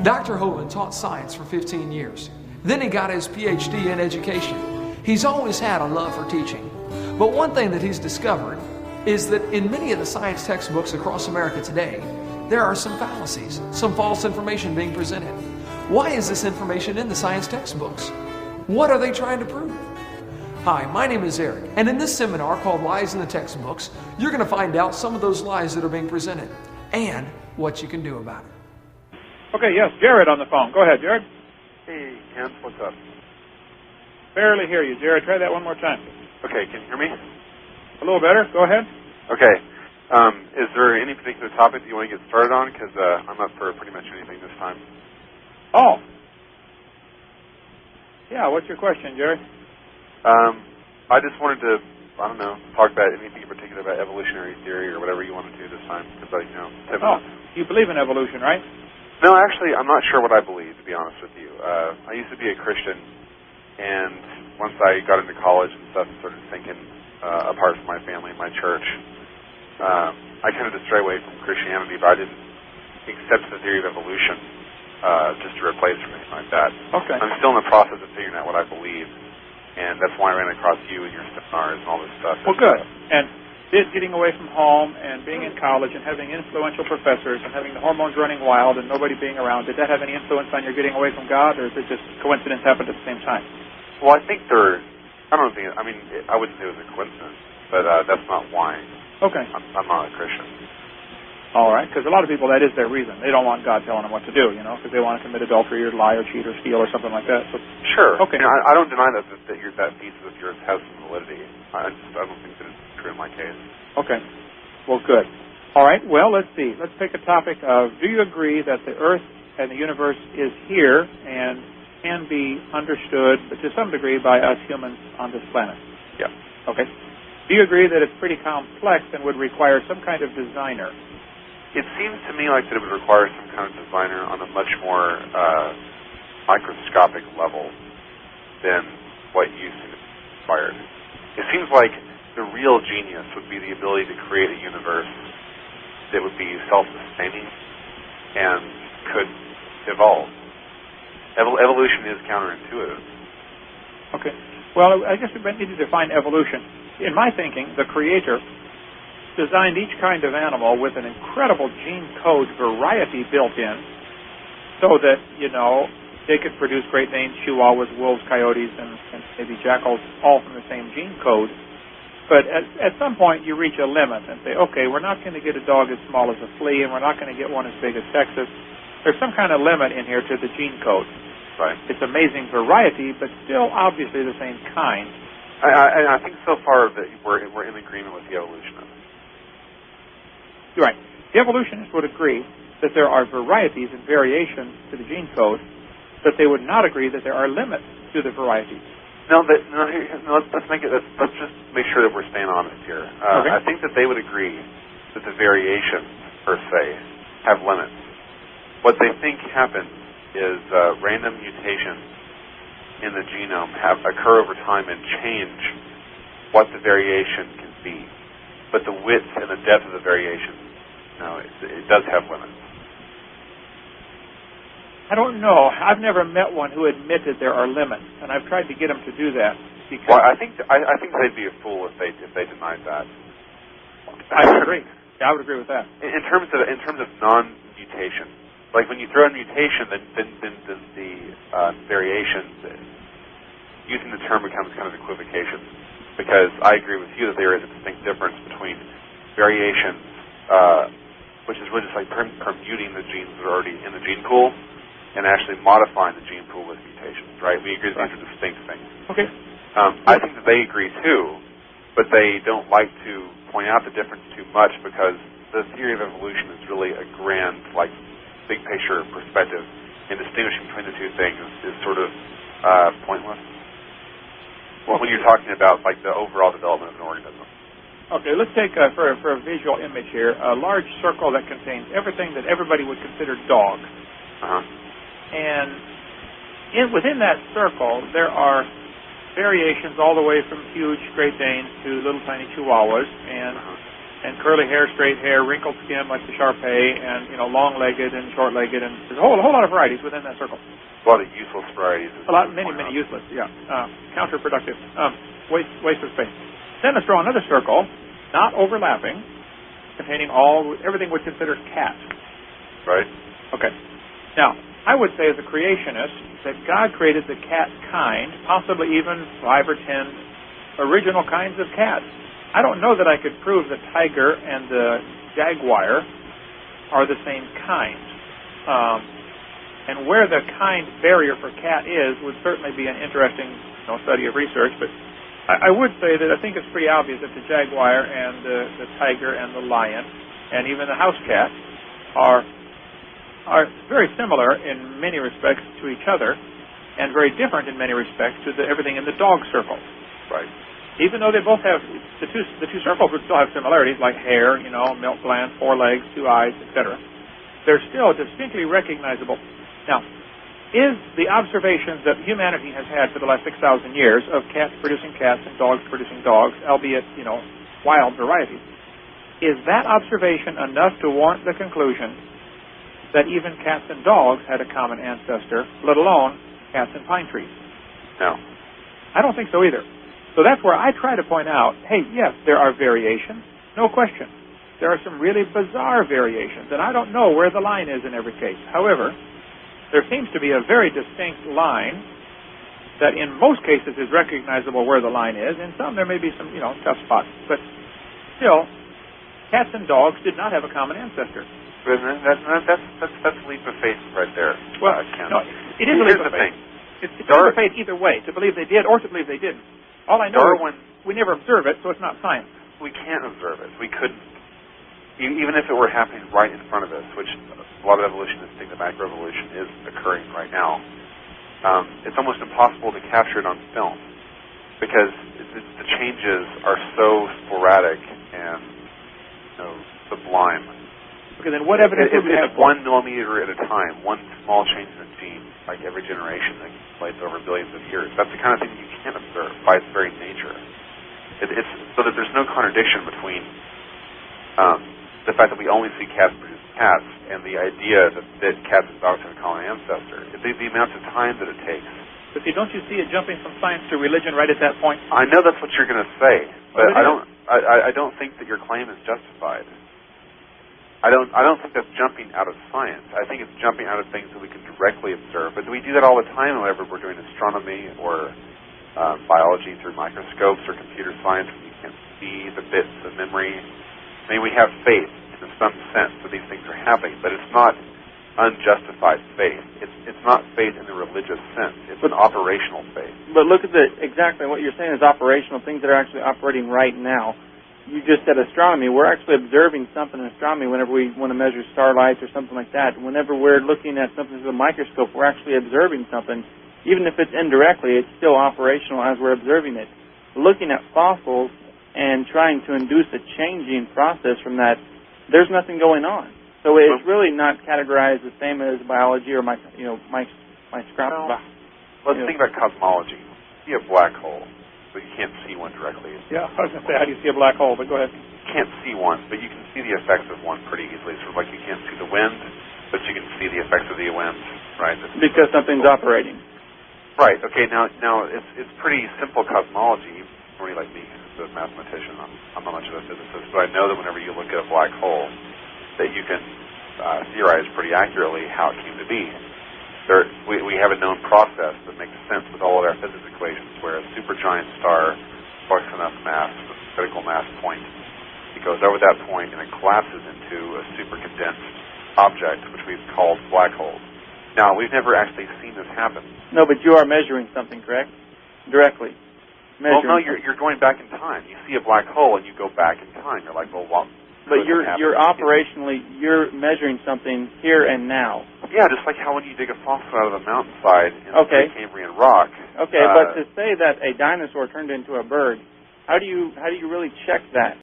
Dr. Hovind taught science for 15 years. Then he got his PhD in education. He's always had a love for teaching. But one thing that he's discovered is that in many of the science textbooks across America today, there are some fallacies, some false information being presented. Why is this information in the science textbooks? What are they trying to prove? Hi, my name is Eric, and in this seminar called Lies in the Textbooks, you're going to find out some of those lies that are being presented and what you can do about it. Okay, yes, Jared on the phone. Go ahead, Jared. Hey, Ken, what's up? Barely hear you, Jared. Try that one more time. Okay, can you hear me? A little better. Go ahead. Okay. Is there any particular topic that you want to get started on? Because I'm up for pretty much anything this time. Oh. Yeah, what's your question, Jared? I just wanted to, I don't know, talk about anything in particular about evolutionary theory or whatever you want to do this time. Because, you believe in evolution, right? No, actually, I'm not sure what I believe, to be honest with you. I used to be a Christian, and once I got into college and stuff and started thinking apart from my family and my church, I kind of just strayed away from Christianity, but I didn't accept the theory of evolution just to replace or anything like that. Okay. I'm still in the process of figuring out what I believe, and that's why I ran across you and your seminars and all this stuff. Well, good. And getting away from home and being in college and having influential professors and having the hormones running wild and nobody being around, did that have any influence on your getting away from God, or is it just coincidence happened at the same time? Well, I think I wouldn't say it was a coincidence, but that's not why. Okay. I'm not a Christian. All right, because a lot of people, that is their reason. They don't want God telling them what to do, because they want to commit adultery or lie or cheat or steal or something like that. So, sure. Okay. I don't deny that thesis of yours has some validity. I don't think that it's true in my case. Okay. Well, good. All right, well, let's see. Let's take a topic of, do you agree that the Earth and the universe is here and can be understood, but to some degree, by us humans on this planet? Yeah. Okay. Do you agree that it's pretty complex and would require some kind of designer? It seems to me like that it would require some kind of designer on a much more microscopic level than what you seem to be inspired. It seems like the real genius would be the ability to create a universe that would be self-sustaining and could evolve. Evolution is counterintuitive. Okay. Well, I guess we need to define evolution. In my thinking, the Creator designed each kind of animal with an incredible gene code variety built in so that, they could produce Great Danes, Chihuahuas, wolves, coyotes, and maybe jackals, all from the same gene code. But at some point, you reach a limit and say, okay, we're not going to get a dog as small as a flea, and we're not going to get one as big as Texas. There's some kind of limit in here to the gene code. Right. It's amazing variety, but still obviously the same kind. I think so far that we're in agreement with the evolutionists. Right. The evolutionists would agree that there are varieties and variations to the gene code, but they would not agree that there are limits to the varieties. Let's just make sure that we're staying honest here. Okay. I think that they would agree that the variations, per se, have limits. What they think happens is random mutations in the genome occur over time and change what the variation can be. But the width and the depth of the variation, it does have limits. I don't know. I've never met one who admitted there are limits, and I've tried to get them to do that. Well, I think they'd be a fool if they denied that. I would agree. Yeah, I would agree with that. In terms of non-mutation, like when you throw in mutation, then the variation, using the term becomes kind of equivocation. Because I agree with you that there is a distinct difference between variations, which is really just like permuting the genes that are already in the gene pool, and actually modifying the gene pool with mutations, right? We agree that these are distinct things. Okay. I think that they agree too, but they don't like to point out the difference too much because the theory of evolution is really a grand, big picture perspective, and distinguishing between the two things is sort of pointless. Well, when you're talking about the overall development of an organism. Okay, let's take for a visual image here a large circle that contains everything that everybody would consider dog. Uh-huh. And within that circle, there are variations all the way from huge Great Danes to little tiny Chihuahuas, and and curly hair, straight hair, wrinkled skin like the Shar-Pei, and long-legged and short-legged, and there's a whole lot of varieties within that circle. A lot of useless varieties. Many useless. Yeah, counterproductive. Waste of space. Then let's draw another circle, not overlapping, containing everything we'd consider cat. Right. Okay. Now, I would say as a creationist that God created the cat kind, possibly even 5 or 10 original kinds of cats. I don't know that I could prove the tiger and the jaguar are the same kind. And where the kind barrier for cat is would certainly be an interesting study of research, but I would say that I think it's pretty obvious that the jaguar and the tiger and the lion and even the house cat are very similar in many respects to each other and very different in many respects to everything in the dog circle. Right. Even though they both have, the two circles would still have similarities like hair, milk gland, 4 legs, 2 eyes, etc. They're still distinctly recognizable. Now, is the observations that humanity has had for the last 6,000 years of cats producing cats and dogs producing dogs, albeit, wild varieties, is that observation enough to warrant the conclusion that even cats and dogs had a common ancestor, let alone cats and pine trees? No. I don't think so either. So that's where I try to point out, hey, yes, there are variations, no question. There are some really bizarre variations, and I don't know where the line is in every case. However, there seems to be a very distinct line that in most cases is recognizable where the line is. In some, there may be some, tough spots. But still, cats and dogs did not have a common ancestor. That's a leap of faith right there. Well, no, it is a leap of faith. It's a leap of faith either way, to believe they did or to believe they didn't. All I know is we never observe it, so it's not science. We can't observe it. We couldn't. Even if it were happening right in front of us, which a lot of evolutionists think the macroevolution is occurring right now, it's almost impossible to capture it on film because the changes are so sporadic and sublime. Okay, then what evidence do we have? It's 1 millimeter at a time, one small change in a gene, like every generation that accumulates over billions of years. That's the kind of thing that you can't observe by its very nature. It's so that there's no contradiction between the fact that we only see cats produce cats and the idea that cats and dogs have a common ancestor. The amount of time that it takes. But don't you see it jumping from science to religion right at that point? I know that's what you're going to say, but I don't think that your claim is justified. I don't think that's jumping out of science. I think it's jumping out of things that we can directly observe. But we do that all the time whenever we're doing astronomy or biology through microscopes or computer science when you can't see the bits of memory. I mean, we have faith in some sense that these things are happening, but it's not unjustified faith. It's not faith in the religious sense. It's an operational faith. But look at exactly what you're saying is operational, things that are actually operating right now. You just said astronomy. We're actually observing something in astronomy whenever we want to measure starlights or something like that. Whenever we're looking at something through a microscope, we're actually observing something. Even if it's indirectly, it's still operational as we're observing it. Looking at fossils and trying to induce a changing process from that, there's nothing going on. So it's really not categorized the same as biology or microscopic. Let's think about cosmology. You see a black hole, but you can't see one directly. Yeah, I was going to say, how do you see a black hole? But go ahead. You can't see one, but you can see the effects of one pretty easily. Sort of like you can't see the wind, but you can see the effects of the wind, right? Because something's operating. Right. Okay. Now it's pretty simple cosmology. For somebody like me, who's a mathematician, I'm not much of a physicist, but I know that whenever you look at a black hole, that you can theorize pretty accurately how it came to be. We have a known process that makes sense with all of our physics equations, where a supergiant star sparks enough mass, the critical mass point, it goes over that point and it collapses into a supercondensed object, which we've called black holes. Now, we've never actually seen this happen. No, but you are measuring something, correct? Directly. Well, no, you're going back in time. You see a black hole and you go back in time. You're like, well, what? But you're operationally, you're measuring something here and now. Yeah, just like how when you dig a fossil out of the mountainside in the Cambrian rock. Okay, but to say that a dinosaur turned into a bird, how do you really check that?